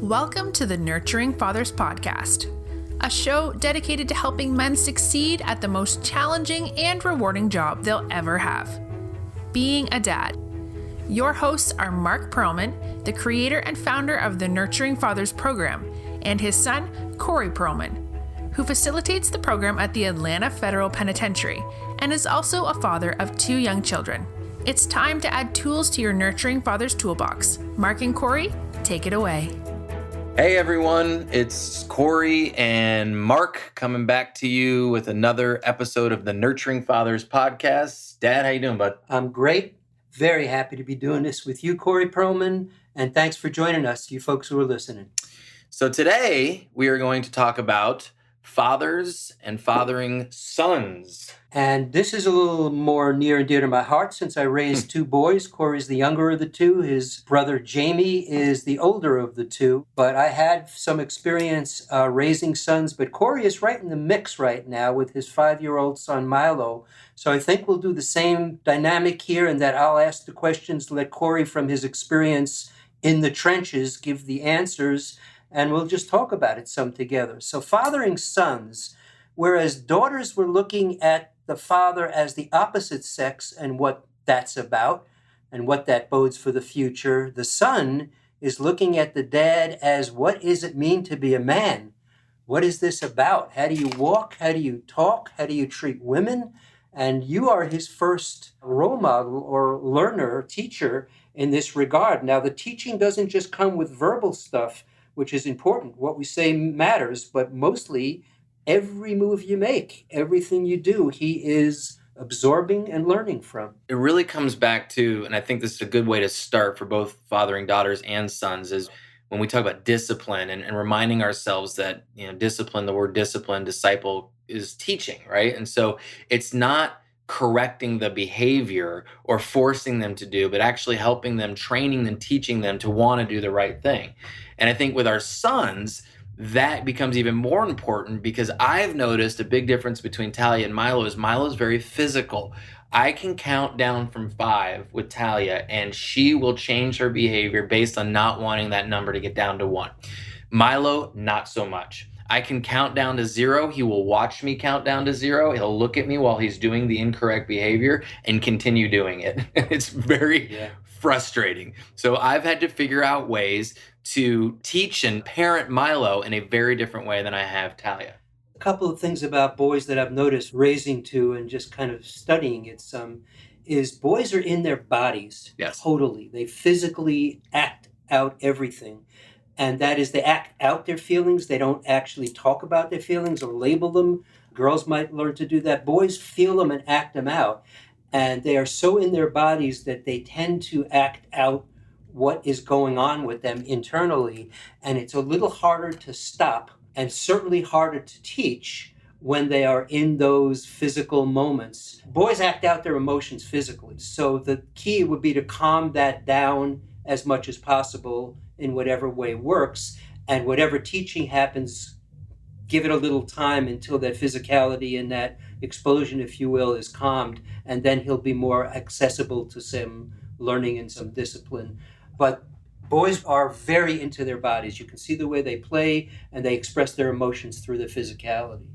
Welcome to the Nurturing Fathers Podcast, a show dedicated to helping men succeed at the most challenging and rewarding job they'll ever have, being a dad. Your hosts are Mark Perlman, the creator and founder of the Nurturing Fathers program, and his son, Corey Perlman, who facilitates the program at the Atlanta Federal Penitentiary and is also a father of 2 young children. It's time to add tools to your Nurturing Fathers toolbox. Mark and Corey, take it away. Hey everyone, it's Corey and Mark coming back to you with another episode of the Nurturing Fathers podcast. Dad, how you doing, bud? I'm great. Very happy to be doing this with you, Corey Perlman, and thanks for joining us, you folks who are listening. So today we are going to talk about fathers and fathering sons. And this is a little more near and dear to my heart since I raised 2 boys. Corey's the younger of the 2. His brother Jamie is the older of the 2. But I had some experience raising sons. But Corey is right in the mix right now with his 5-year-old son Milo. So I think we'll do the same dynamic here in that I'll ask the questions, let Corey from his experience in the trenches give the answers, and we'll just talk about it some together. So fathering sons, whereas daughters were looking at the father as the opposite sex and what that's about and what that bodes for the future, the son is looking at the dad as what does it mean to be a man? What is this about? How do you walk? How do you talk? How do you treat women? And you are his first role model or learner, teacher in this regard. Now, the teaching doesn't just come with verbal stuff, which is important. What we say matters, but mostly every move you make, everything you do, he is absorbing and learning from. It really comes back to, and I think this is a good way to start for both fathering daughters and sons, is when we talk about discipline and reminding ourselves that, discipline, the word discipline, disciple is teaching, right? And so it's not correcting the behavior or forcing them to do, but actually helping them, training them, teaching them to want to do the right thing. And I think with our sons, that becomes even more important because I've noticed a big difference between Talia and Milo is Milo's very physical. I can count down from 5 with Talia and she will change her behavior based on not wanting that number to get down to 1. Milo, not so much. I can count down to 0. He will watch me count down to 0. He'll look at me while he's doing the incorrect behavior and continue doing it. It's very frustrating. So I've had to figure out ways to teach and parent Milo in a very different way than I have Talia. A couple of things about boys that I've noticed raising 2 and just kind of studying it some is boys are in their bodies. Yes. Totally. They physically act out everything. And that is they act out their feelings. They don't actually talk about their feelings or label them. Girls might learn to do that. Boys feel them and act them out. And they are so in their bodies that they tend to act out what is going on with them internally. And it's a little harder to stop and certainly harder to teach when they are in those physical moments. Boys act out their emotions physically. So the key would be to calm that down as much as possible in whatever way works. And whatever teaching happens, give it a little time until that physicality and that explosion, if you will, is calmed. And then he'll be more accessible to some learning and some discipline. But boys are very into their bodies. You can see the way they play and they express their emotions through the physicality.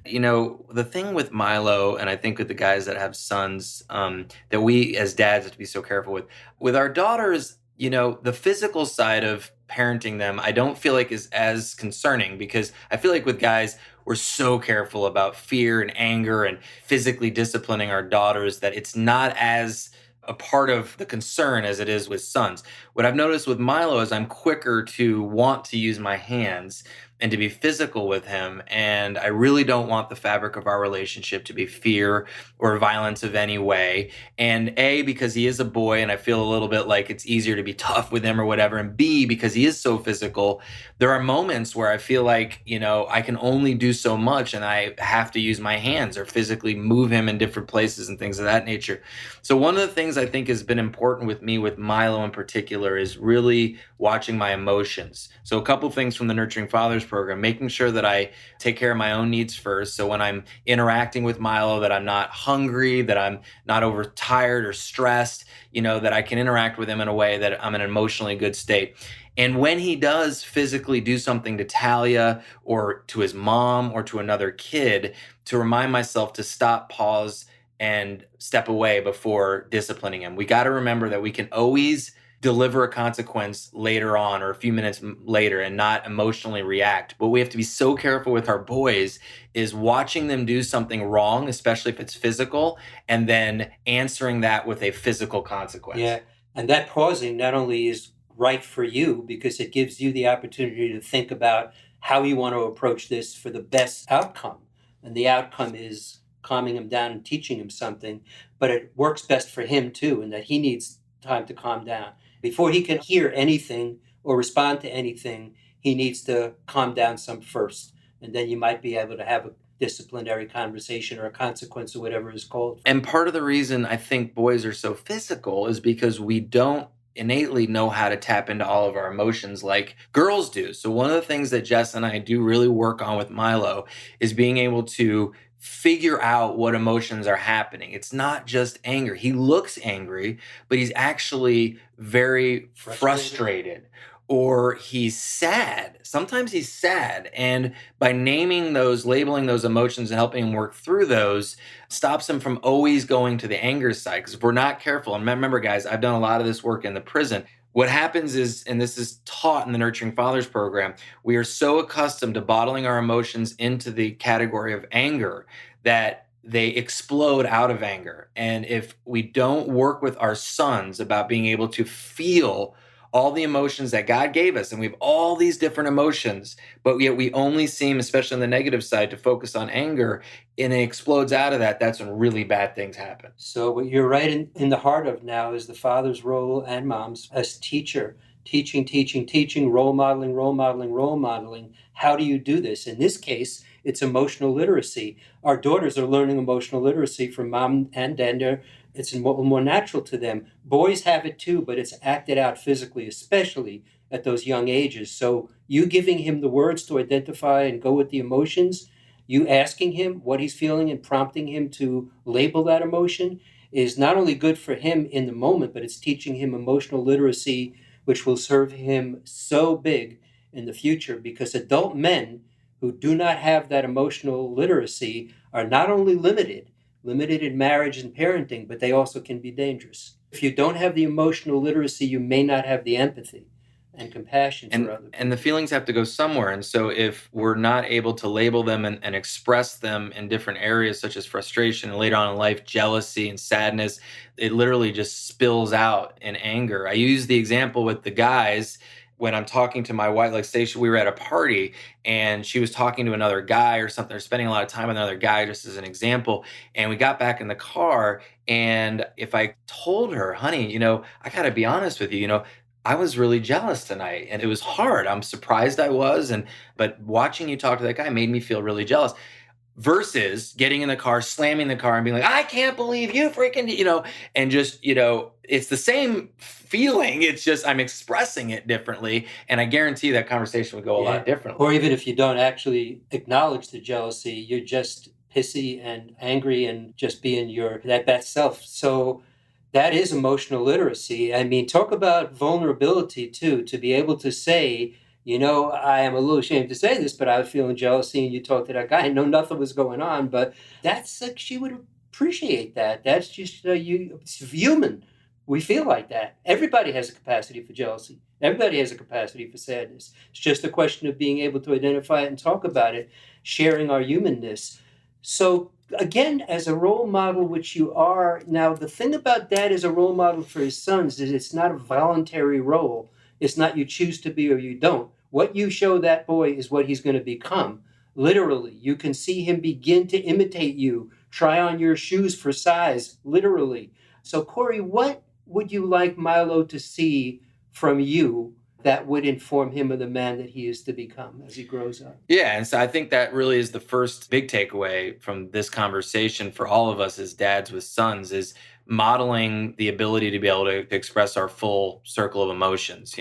The thing with Milo, and I think with the guys that have sons, that we as dads have to be so careful with our daughters, the physical side of parenting them, I don't feel like is as concerning because I feel like with guys, we're so careful about fear and anger and physically disciplining our daughters that it's not as a part of the concern as it is with sons. What I've noticed with Milo is I'm quicker to want to use my hands and to be physical with him. And I really don't want the fabric of our relationship to be fear or violence of any way. And A, because he is a boy and I feel a little bit like it's easier to be tough with him or whatever. And B, because he is so physical, there are moments where I feel like, I can only do so much and I have to use my hands or physically move him in different places and things of that nature. So one of the things I think has been important with me, with Milo in particular, is really watching my emotions. So a couple things from the Nurturing Fathers program, making sure that I take care of my own needs first. So when I'm interacting with Milo, that I'm not hungry, that I'm not overtired or stressed, that I can interact with him in a way that I'm in an emotionally good state. And when he does physically do something to Talia or to his mom or to another kid, to remind myself to stop, pause, and step away before disciplining him. We got to remember that we can always deliver a consequence later on or a few minutes later and not emotionally react. But we have to be so careful with our boys is watching them do something wrong, especially if it's physical, and then answering that with a physical consequence. Yeah. And that pausing not only is right for you because it gives you the opportunity to think about how you want to approach this for the best outcome. And the outcome is calming him down and teaching him something, but it works best for him too, and that he needs time to calm down. Before he can hear anything or respond to anything, he needs to calm down some first. And then you might be able to have a disciplinary conversation or a consequence or whatever is called. And part of the reason I think boys are so physical is because we don't innately know how to tap into all of our emotions like girls do. So one of the things that Jess and I do really work on with Milo is being able to figure out what emotions are happening. It's not just anger. He looks angry, but he's actually very frustrated. Or he's sad. Sometimes he's sad. And by naming those, labeling those emotions and helping him work through those stops him from always going to the anger side. Because if we're not careful, and remember, guys, I've done a lot of this work in the prison. What happens is, and this is taught in the Nurturing Fathers program, we are so accustomed to bottling our emotions into the category of anger that they explode out of anger. And if we don't work with our sons about being able to feel all the emotions that God gave us, and we have all these different emotions, but yet we only seem, especially on the negative side, to focus on anger, and it explodes out of that. That's when really bad things happen. So what you're right in the heart of now is the father's role and mom's as teacher, teaching, role modeling. How do you do this? In this case, it's emotional literacy. Our daughters are learning emotional literacy from mom and dad. It's more natural to them. Boys have it too, but it's acted out physically, especially at those young ages. So you giving him the words to identify and go with the emotions, you asking him what he's feeling and prompting him to label that emotion is not only good for him in the moment, but it's teaching him emotional literacy, which will serve him so big in the future, because adult men who do not have that emotional literacy are not only limited in marriage and parenting, but they also can be dangerous. If you don't have the emotional literacy, you may not have the empathy and compassion for other people. And the feelings have to go somewhere. And so if we're not able to label them and express them in different areas, such as frustration and later on in life, jealousy and sadness, it literally just spills out in anger. I use the example with the guys when I'm talking to my wife, like say we were at a party and she was talking to another guy or something, or spending a lot of time with another guy, just as an example. And we got back in the car, and if I told her, honey, I got to be honest with you, I was really jealous tonight and it was hard. I'm surprised I was. But watching you talk to that guy made me feel really jealous. Versus getting in the car, slamming the car and being like, I can't believe you freaking, and just, it's the same feeling. It's just I'm expressing it differently. And I guarantee that conversation would go a lot differently. Or even if you don't actually acknowledge the jealousy, you're just pissy and angry and just being that bad self. So that is emotional literacy. I mean, talk about vulnerability too, to be able to say, I am a little ashamed to say this, but I was feeling jealousy and you talked to that guy. I know nothing was going on, but that's like, she would appreciate that. That's just, it's human. We feel like that. Everybody has a capacity for jealousy. Everybody has a capacity for sadness. It's just a question of being able to identify it and talk about it, sharing our humanness. So again, as a role model, which you are, now the thing about dad as a role model for his sons is it's not a voluntary role. It's not you choose to be or you don't. What you show that boy is what he's going to become. Literally, you can see him begin to imitate you, try on your shoes for size, literally. So Corey, what would you like Milo to see from you that would inform him of the man that he is to become as he grows up? Yeah, and so I think that really is the first big takeaway from this conversation for all of us as dads with sons is modeling the ability to be able to express our full circle of emotions,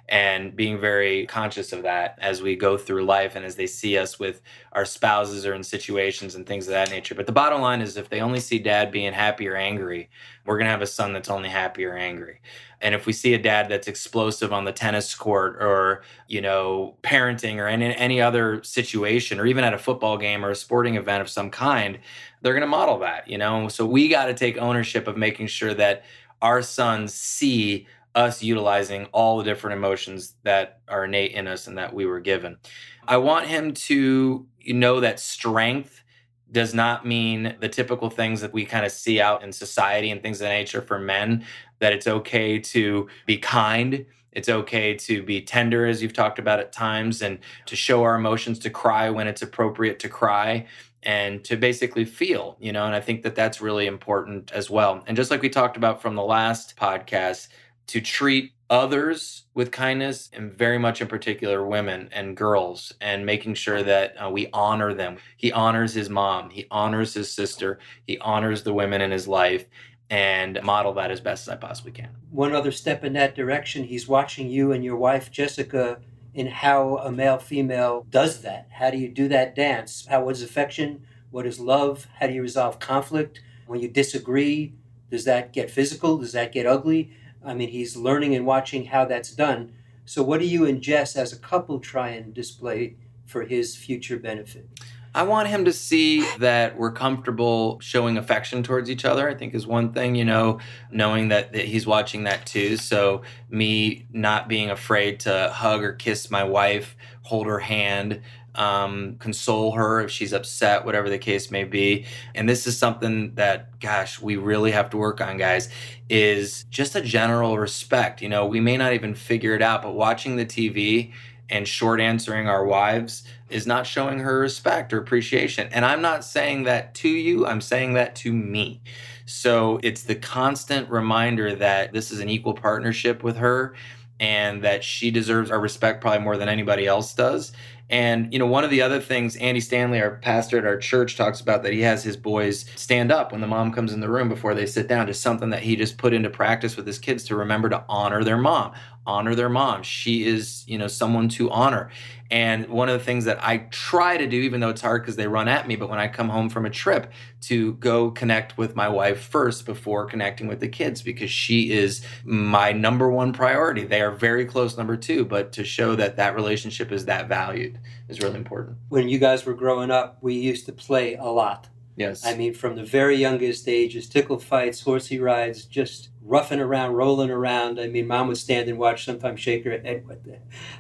and being very conscious of that as we go through life and as they see us with our spouses or in situations and things of that nature. But the bottom line is, if they only see dad being happy or angry, we're going to have a son that's only happy or angry. And if we see a dad that's explosive on the tennis court, or, parenting, or in any other situation, or even at a football game or a sporting event of some kind, they're going to model that, So we got to take ownership of making sure that our sons see us utilizing all the different emotions that are innate in us and that we were given. I want him to know that strength does not mean the typical things that we kind of see out in society and things of that nature for men, that it's okay to be kind. It's okay to be tender, as you've talked about at times, and to show our emotions, to cry when it's appropriate to cry, and to basically feel, and I think that that's really important as well. And just like we talked about from the last podcast, to treat others with kindness, and very much in particular women and girls, and making sure that we honor them. He honors his mom, he honors his sister, he honors the women in his life, and model that as best as I possibly can. One other step in that direction, he's watching you and your wife, Jessica, in how a male-female does that. How do you do that dance? What is affection? What is love? How do you resolve conflict? When you disagree, does that get physical? Does that get ugly? I mean, he's learning and watching how that's done. So what do you and Jess as a couple try and display for his future benefit? I want him to see that we're comfortable showing affection towards each other, I think is one thing, knowing that he's watching that too. So me not being afraid to hug or kiss my wife, hold her hand, console her if she's upset, whatever the case may be. And this is something that, gosh, we really have to work on, guys, is just a general respect. We may not even figure it out, but watching the TV and short answering our wives is not showing her respect or appreciation. And I'm not saying that to you, I'm saying that to me. So it's the constant reminder that this is an equal partnership with her, and that she deserves our respect probably more than anybody else does. And, one of the other things, Andy Stanley, our pastor at our church, talks about, that he has his boys stand up when the mom comes in the room before they sit down. Just something that he just put into practice with his kids, to remember to honor their mom. Honor their mom. She is, someone to honor. And one of the things that I try to do, even though it's hard because they run at me, but when I come home from a trip, to go connect with my wife first before connecting with the kids, because she is my number one priority. They are very close number two, but to show that that relationship is that valued is really important. When you guys were growing up, we used to play a lot. Yes. I mean, from the very youngest ages, tickle fights, horsey rides, just roughing around, rolling around. I mean, Mom would stand and watch, sometimes shake her head.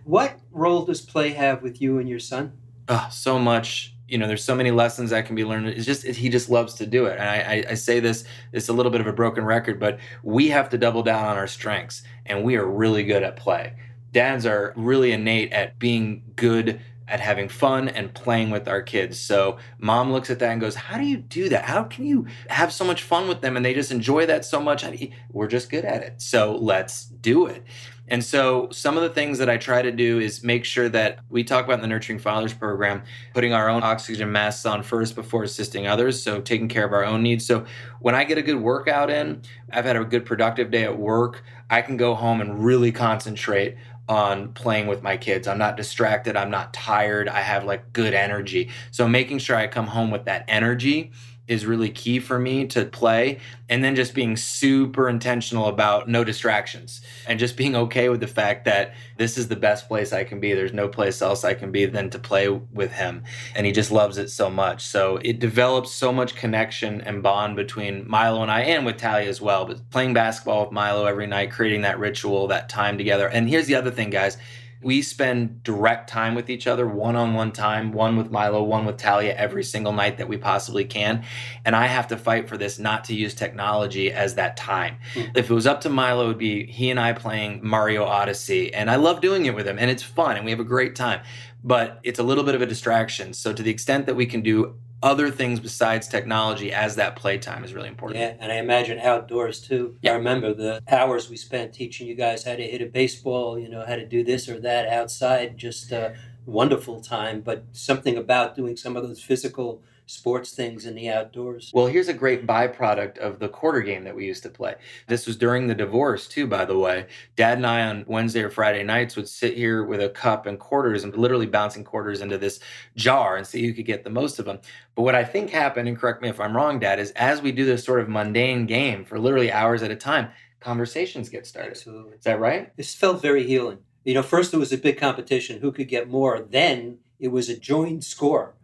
What role does play have with you and your son? Oh, so much. There's so many lessons that can be learned. He just loves to do it. And I say this, it's a little bit of a broken record, but we have to double down on our strengths, and we are really good at play. Dads are really innate at being good at having fun and playing with our kids. So mom looks at that and goes, how do you do that? How can you have so much fun with them and they just enjoy that so much? We're just good at it. So let's do it. And so some of the things that I try to do is make sure that we talk about in the Nurturing Fathers program, putting our own oxygen masks on first before assisting others. So taking care of our own needs. So when I get a good workout in, I've had a good productive day at work, I can go home and really concentrate on playing with my kids. I'm not distracted. I'm not tired. I have good energy. So making sure I come home with that energy is really key for me to play. And then just being super intentional about no distractions, and just being okay with the fact that this is the best place I can be. There's no place else I can be than to play with him. And he just loves it so much. So it develops so much connection and bond between Milo and I, and with Talia as well. But playing basketball with Milo every night, creating that ritual, that time together. And here's the other thing, guys. We spend direct time with each other, one-on-one time, one with Milo, one with Talia, every single night that we possibly can. And I have to fight for this, not to use technology as that time. If it was up to Milo, it would be he and I playing Mario Odyssey. And I love doing it with him, and it's fun, and we have a great time. But it's a little bit of a distraction. So to the extent that we can do other things besides technology as that playtime is really important. Yeah, and I imagine outdoors too. Yeah. I remember the hours we spent teaching you guys how to hit a baseball, how to do this or that outside, just a wonderful time. But something about doing some of those physical sports things in the outdoors. Well, here's a great byproduct of the quarter game that we used to play. This was during the divorce, too, by the way. Dad and I on Wednesday or Friday nights would sit here with a cup and quarters and literally bouncing quarters into this jar and see who could get the most of them. But what I think happened, and correct me if I'm wrong, Dad, is as we do this sort of mundane game for literally hours at a time, conversations get started. Absolutely. Is that right? This felt very healing. First it was a big competition, who could get more. Then it was a joint score.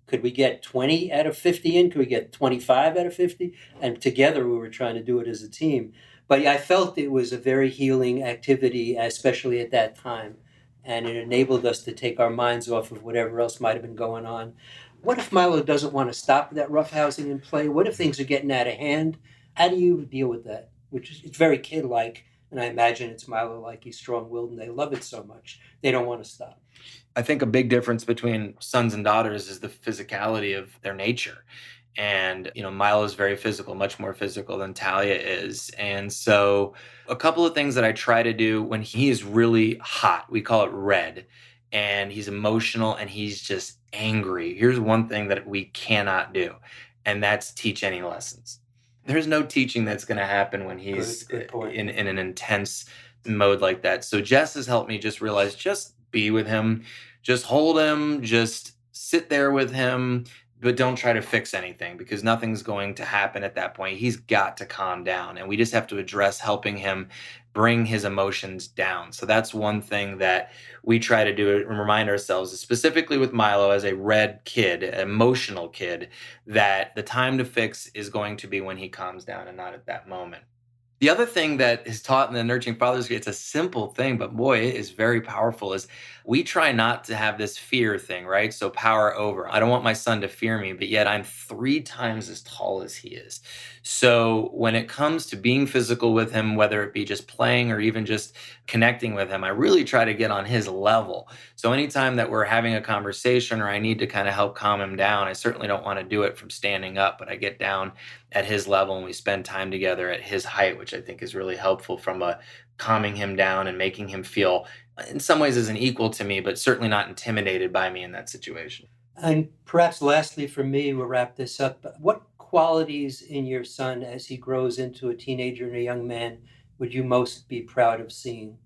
Could we get 20 out of 50 in? Could we get 25 out of 50? And together we were trying to do it as a team. But yeah, I felt it was a very healing activity, especially at that time. And it enabled us to take our minds off of whatever else might have been going on. What if Milo doesn't want to stop that roughhousing and play? What if things are getting out of hand? How do you deal with that? It's very kid-like. And I imagine it's Milo-like. He's strong-willed and they love it so much. They don't want to stop. I think a big difference between sons and daughters is the physicality of their nature. And, Milo is very physical, much more physical than Talia is. And so a couple of things that I try to do when he is really hot, we call it red, and he's emotional and he's just angry. Here's one thing that we cannot do, and that's teach any lessons. There's no teaching that's going to happen when he's Good point. in an intense mode like that. So Jess has helped me just realize, just be with him, just hold him, just sit there with him, but don't try to fix anything because nothing's going to happen at that point. He's got to calm down, and we just have to address helping him bring his emotions down. So that's one thing that we try to do and remind ourselves, specifically with Milo as a red kid, an emotional kid, that the time to fix is going to be when he calms down and not at that moment. The other thing that is taught in the Nurturing Fathers, it's a simple thing, but boy, it is very powerful, is we try not to have this fear thing, right? So power over. I don't want my son to fear me, but yet I'm 3 times as tall as he is. So when it comes to being physical with him, whether it be just playing or even just connecting with him, I really try to get on his level. So anytime that we're having a conversation or I need to kind of help calm him down, I certainly don't want to do it from standing up, but I get down at his level and we spend time together at his height, which I think is really helpful from a calming him down and making him feel in some ways as an equal to me, but certainly not intimidated by me in that situation. And perhaps lastly for me, we'll wrap this up. What qualities in your son as he grows into a teenager and a young man would you most be proud of seeing?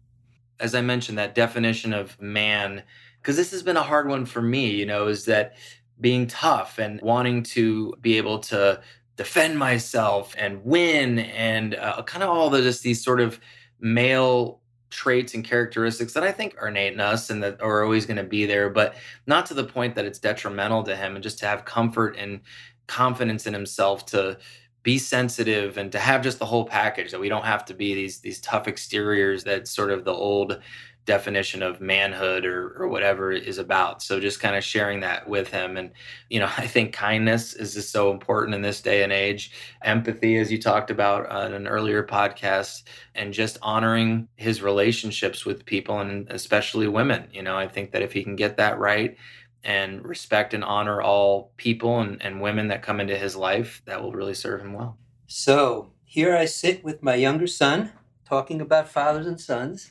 As I mentioned, that definition of man, because this has been a hard one for me, is that being tough and wanting to be able to defend myself and win and kind of all just these sort of male traits and characteristics that I think are innate in us and that are always going to be there, but not to the point that it's detrimental to him, and just to have comfort and confidence in himself to be sensitive and to have just the whole package, that we don't have to be these tough exteriors that's sort of the old definition of manhood or whatever it is about. So just kind of sharing that with him. And, I think kindness is just so important in this day and age. Empathy, as you talked about on an earlier podcast, and just honoring his relationships with people and especially women. I think that if he can get that right and respect and honor all people and women that come into his life, that will really serve him well. So here I sit with my younger son talking about fathers and sons.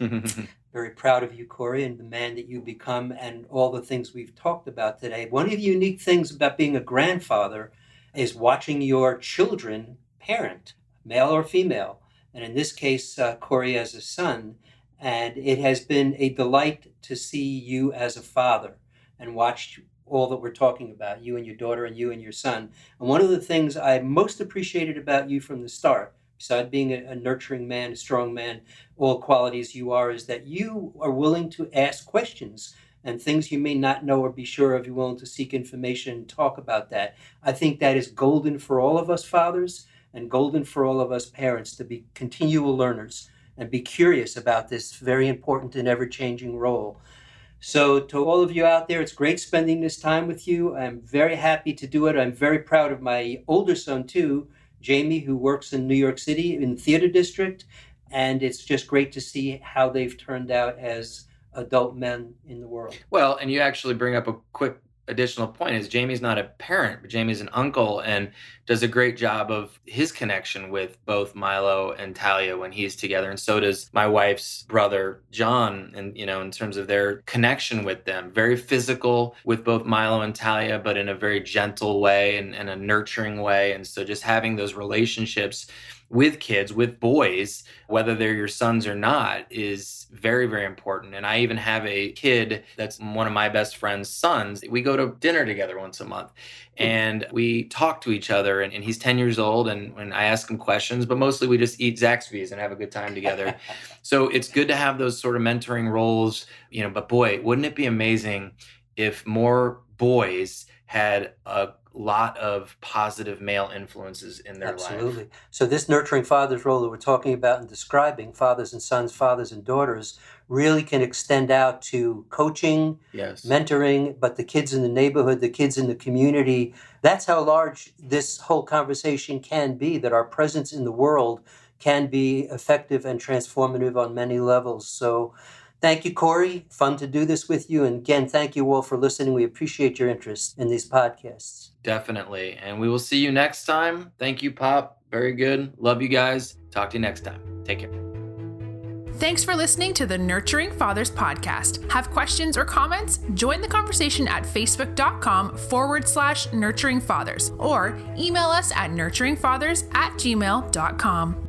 Very proud of you, Corey, and the man that you become and all the things we've talked about today. One of the unique things about being a grandfather is watching your children parent, male or female. And in this case, Corey as a son. And it has been a delight to see you as a father and watch all that we're talking about, you and your daughter and you and your son. And one of the things I most appreciated about you from the start, besides being a nurturing man, a strong man, all qualities you are, is that you are willing to ask questions and things you may not know or be sure of. You're willing to seek information and talk about that. I think that is golden for all of us fathers and golden for all of us parents, to be continual learners and be curious about this very important and ever-changing role. So to all of you out there, it's great spending this time with you. I'm very happy to do it. I'm very proud of my older son too, Jamie, who works in New York City in the theater district. And it's just great to see how they've turned out as adult men in the world. Well, and you actually bring up a quick additional point is Jamie's not a parent, but Jamie's an uncle and does a great job of his connection with both Milo and Talia when he's together. And so does my wife's brother, John, and, in terms of their connection with them, very physical with both Milo and Talia, but in a very gentle way and a nurturing way. And so just having those relationships with kids, with boys, whether they're your sons or not, is very, very important. And I even have a kid that's one of my best friend's sons. We go to dinner together once a month and we talk to each other. And he's 10 years old and I ask him questions, but mostly we just eat Zaxby's and have a good time together. So it's good to have those sort of mentoring roles, but boy, wouldn't it be amazing if more boys had a lot of positive male influences in their life. Absolutely. So this nurturing father's role that we're talking about and describing, fathers and sons, fathers and daughters, really can extend out to coaching, yes, mentoring, but the kids in the neighborhood, the kids in the community. That's how large this whole conversation can be, that our presence in the world can be effective and transformative on many levels. So thank you, Corey. Fun to do this with you. And again, thank you all for listening. We appreciate your interest in these podcasts. Definitely. And we will see you next time. Thank you, Pop. Very good. Love you guys. Talk to you next time. Take care. Thanks for listening to the Nurturing Fathers podcast. Have questions or comments? Join the conversation at facebook.com/nurturingfathers or email us at nurturingfathers@gmail.com.